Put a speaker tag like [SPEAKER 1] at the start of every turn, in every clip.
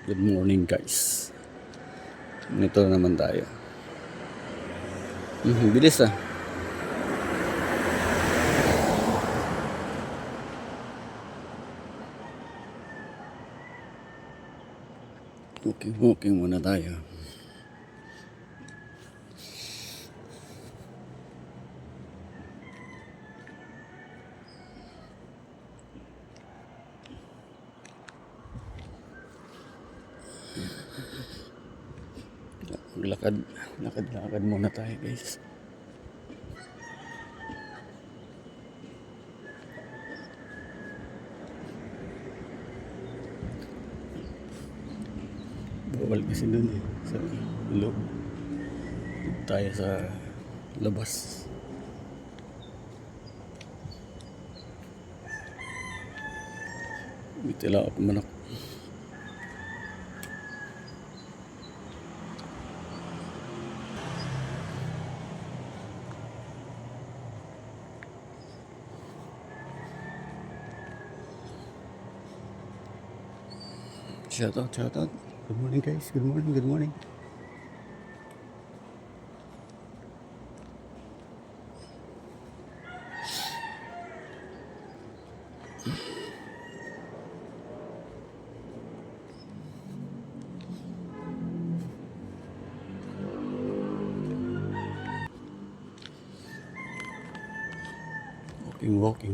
[SPEAKER 1] Good morning guys. Ito naman tayo. Bilis ah. Walking muna tayo. Lakad muna tayo guys. Bawal kasi dun eh, sa loob. Dito tayo sa labas. May tila ako manok. Shout out. Good morning guys. Good morning.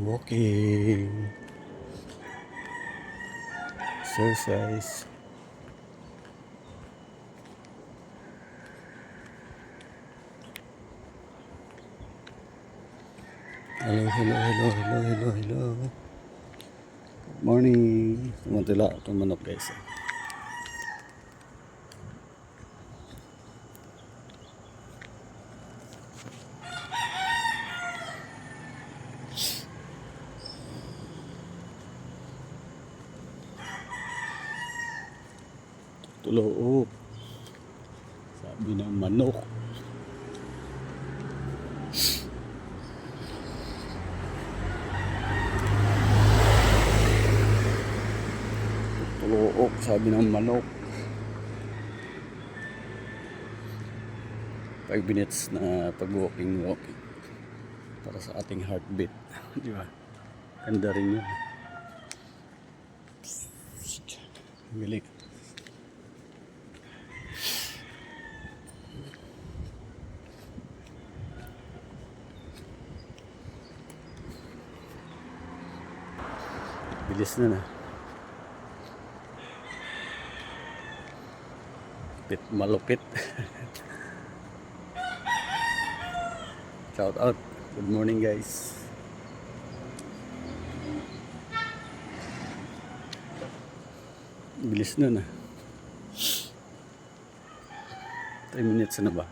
[SPEAKER 1] Walking. Exercise. Hello. Good morning. Tumutila itong manok guys. Tuloo. Sabi ng manok. Tuloo, sabi ng manok. 5 minutes na pag-walking para sa ating heartbeat. Di ba? Ganda rin yun. Galing. Bilis na. Malupit. Shout out. Good morning guys. Bilis na. 3 minutes na ba?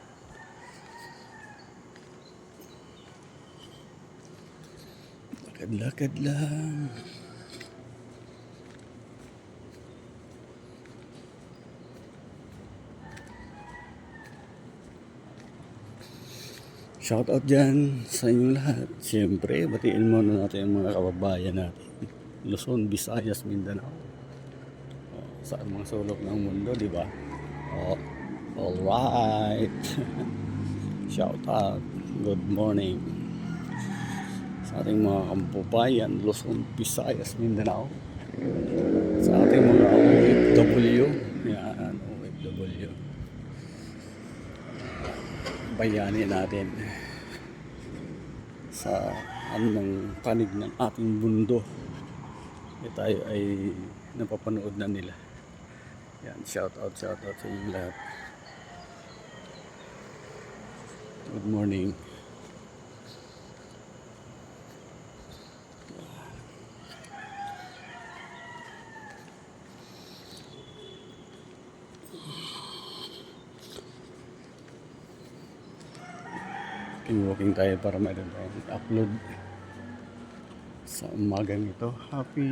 [SPEAKER 1] Lakad lang. Shout out dyan sa inyong lahat. Siyempre, batiin muna natin ang mga kababayan natin. Luzon, Visayas, Mindanao. Sa mga sulok ng mundo, di ba? Alright. Shout out. Good morning sa ating mga kababayan, Luzon, Visayas, Mindanao. Sa ating mga OFW. Yan, OFW. Bayani natin sa anong panig ng ating mundo tayo ay napapanood na nila. Yan, shout out sa inyo lahat. Good morning. Walking tayo para mayroon tayong upload sa umagang ito. Happy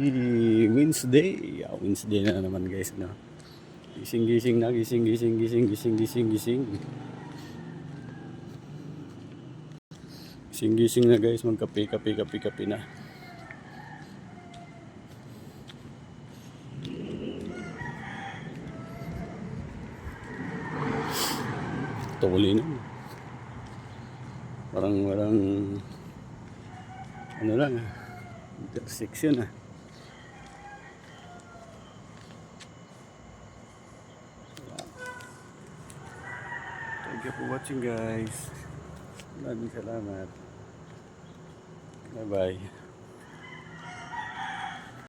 [SPEAKER 1] Wednesday. Wednesday na naman guys, no? Gising na. Gising na guys, magkape na. tuloy na. Parang walang ano lang, intersection ah. Thank you for watching guys. Maraming salamat. Bye bye.